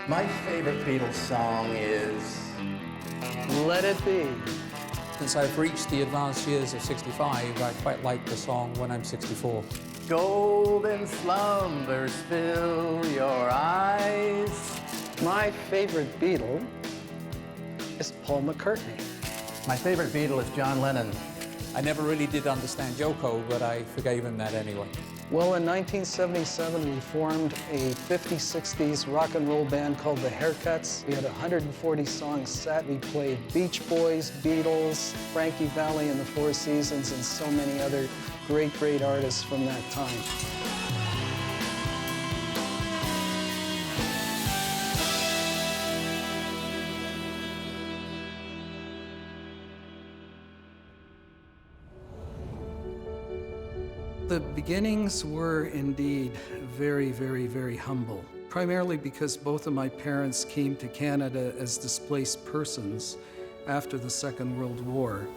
My favorite Beatles song is Let It Be. Since I've reached the advanced years of 65, I quite like the song When I'm 64. Golden slumbers fill your eyes. My favorite Beatle is Paul McCartney. My favorite Beatle is John Lennon. I never really did understand Yoko, but I forgave him that anyway. Well, in 1977, we formed a 50s, 60s rock and roll band called the Haircuts. We had 140 songs set. We played Beach Boys, Beatles, Frankie Valli and the Four Seasons, and so many other great, great artists from that time. The beginnings were indeed very, very, very humble, primarily because both of my parents came to Canada as displaced persons after the Second World War.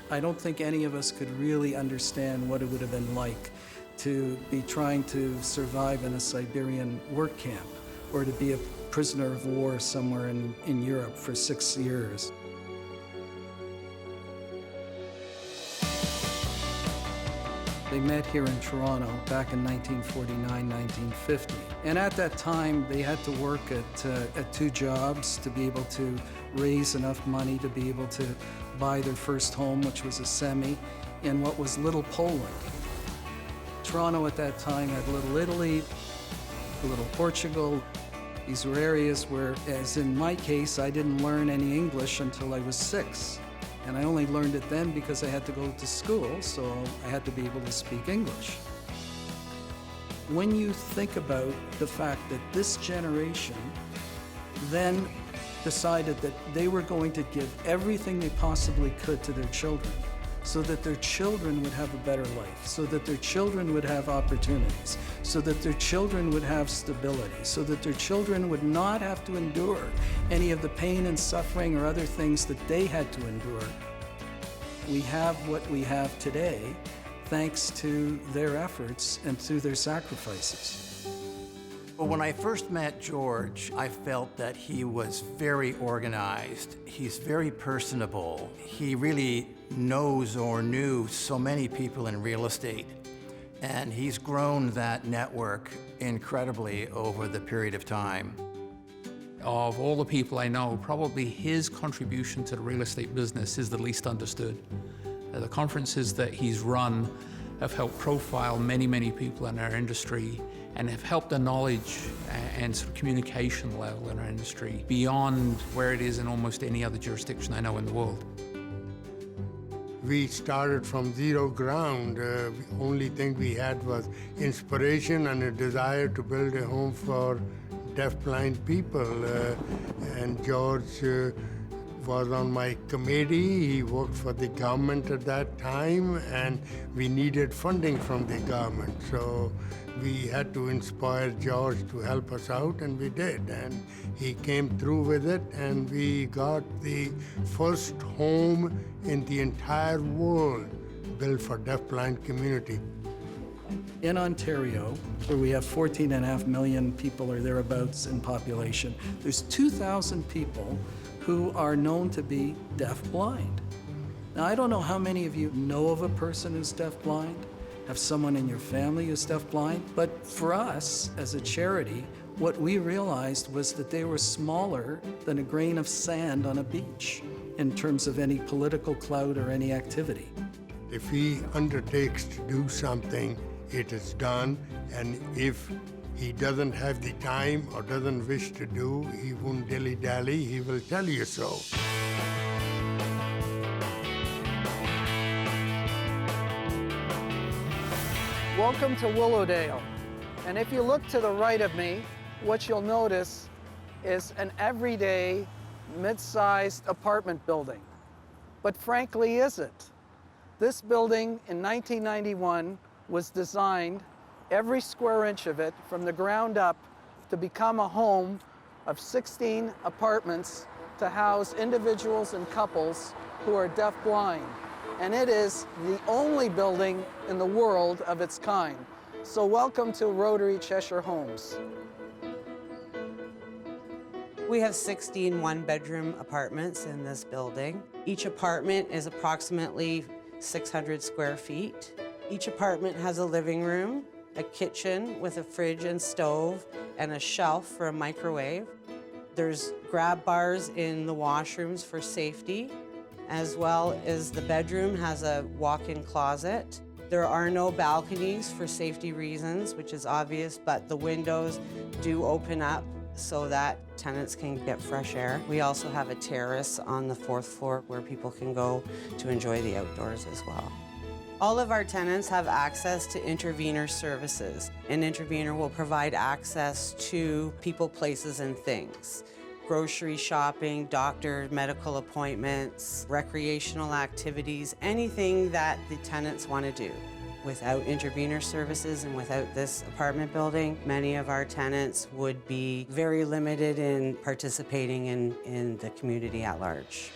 I don't think any of us could really understand what it would have been like to be trying to survive in a Siberian work camp or to be a prisoner of war somewhere in Europe for 6 years. They met here in Toronto back in 1949, 1950. And at that time, they had to work at 2 jobs to be able to raise enough money to be able to buy their first home, which was a semi, in what was Little Poland. Toronto at that time had Little Italy, Little Portugal. These were areas where, as in my case, I didn't learn any English until I was 6. And I only learned it then because I had to go to school, so I had to be able to speak English. When you think about the fact that this generation then decided that they were going to give everything they possibly could to their children so that their children would have a better life, so that their children would have opportunities, so that their children would have stability, so that their children would not have to endure any of the pain and suffering or other things that they had to endure. We have what we have today thanks to their efforts and to their sacrifices. Well, when I first met George, I felt that he was very organized. He's very personable. He really knows or knew so many people in real estate. And he's grown that network incredibly over the period of time. Of all the people I know, probably his contribution to the real estate business is the least understood. The conferences that he's run have helped profile many, many people in our industry and have helped the knowledge and sort of communication level in our industry beyond where it is in almost any other jurisdiction I know in the world. We started from zero ground. The only thing we had was inspiration and a desire to build a home for deaf-blind people. And George was on my committee. He worked for the government at that time, and we needed funding from the government. So we had to inspire George to help us out, and we did. And he came through with it, and we got the first home in the entire world built for deaf-blind community. In Ontario, where we have 14.5 million people or thereabouts in population, there's 2,000 people who are known to be deaf-blind. Now, I don't know how many of you know of a person who's deaf-blind, have someone in your family who's deaf-blind, but for us, as a charity, what we realized was that they were smaller than a grain of sand on a beach in terms of any political clout or any activity. If he undertakes to do something, it is done, and if he doesn't have the time or doesn't wish to do, he won't dilly-dally, he will tell you so. Welcome to Willowdale. And if you look to the right of me, what you'll notice is an everyday, mid-sized apartment building. But frankly, is it? This building in 1991 was designed, every square inch of it, from the ground up, to become a home of 16 apartments to house individuals and couples who are deaf-blind. And it is the only building in the world of its kind. So welcome to Rotary Cheshire Homes. We have 16 one-bedroom apartments in this building. Each apartment is approximately 600 square feet. Each apartment has a living room, a kitchen with a fridge and stove, and a shelf for a microwave. There's grab bars in the washrooms for safety, as well as the bedroom has a walk-in closet. There are no balconies for safety reasons, which is obvious, but the windows do open up so that tenants can get fresh air. We also have a terrace on the 4th floor where people can go to enjoy the outdoors as well. All of our tenants have access to intervener services. An intervener will provide access to people, places, and things. Grocery shopping, doctor, medical appointments, recreational activities, anything that the tenants want to do. Without intervener services and without this apartment building, many of our tenants would be very limited in participating in the community at large.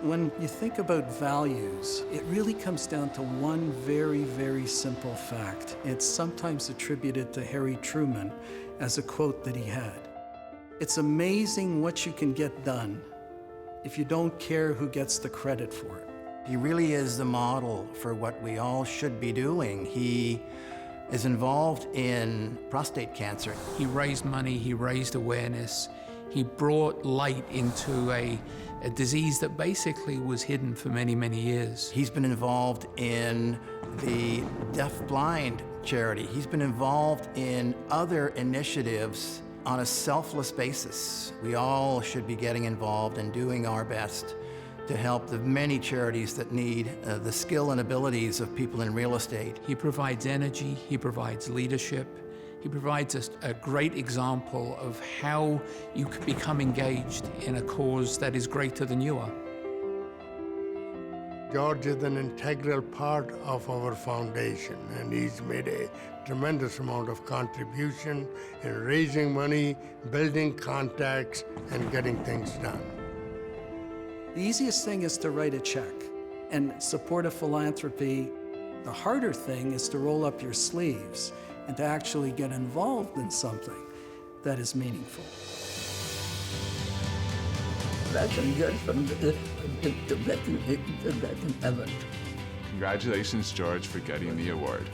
When you think about values, it really comes down to one very, very simple fact. It's sometimes attributed to Harry Truman as a quote that he had. It's amazing what you can get done if you don't care who gets the credit for it. He really is the model for what we all should be doing. He is involved in prostate cancer. He raised money, he raised awareness, he brought light into a disease that basically was hidden for many, many years. He's been involved in the deaf-blind charity. He's been involved in other initiatives on a selfless basis. We all should be getting involved and doing our best to help the many charities that need the skill and abilities of people in real estate. He provides energy, he provides leadership, he provides us a great example of how you can become engaged in a cause that is greater than you are. George is an integral part of our foundation, and he's made a tremendous amount of contribution in raising money, building contacts, and getting things done. The easiest thing is to write a check and support a philanthropy. The harder thing is to roll up your sleeves and to actually get involved in something that is meaningful. Congratulations, George, for getting the award.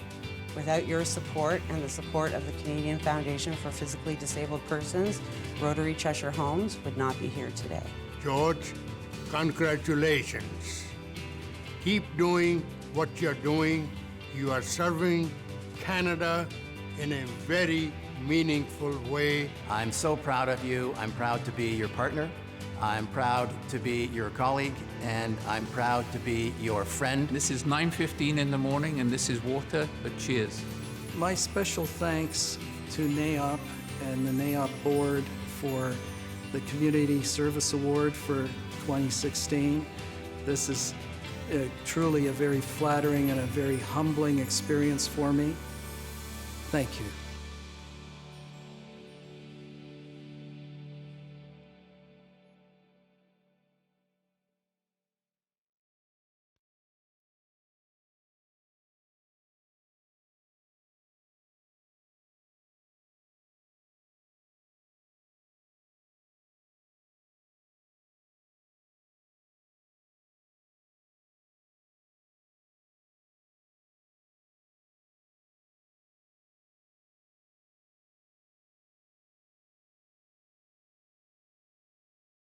Without your support and the support of the Canadian Foundation for Physically Disabled Persons, Rotary Cheshire Homes would not be here today. George, congratulations. Keep doing what you're doing. You are serving Canada in a very meaningful way. I'm so proud of you. I'm proud to be your partner. I'm proud to be your colleague, and I'm proud to be your friend. This is 9:15 in the morning and this is water, but cheers. My special thanks to NAIOP and the NAIOP board for the Community Service Award for 2016. This is truly a very flattering and a very humbling experience for me. Thank you.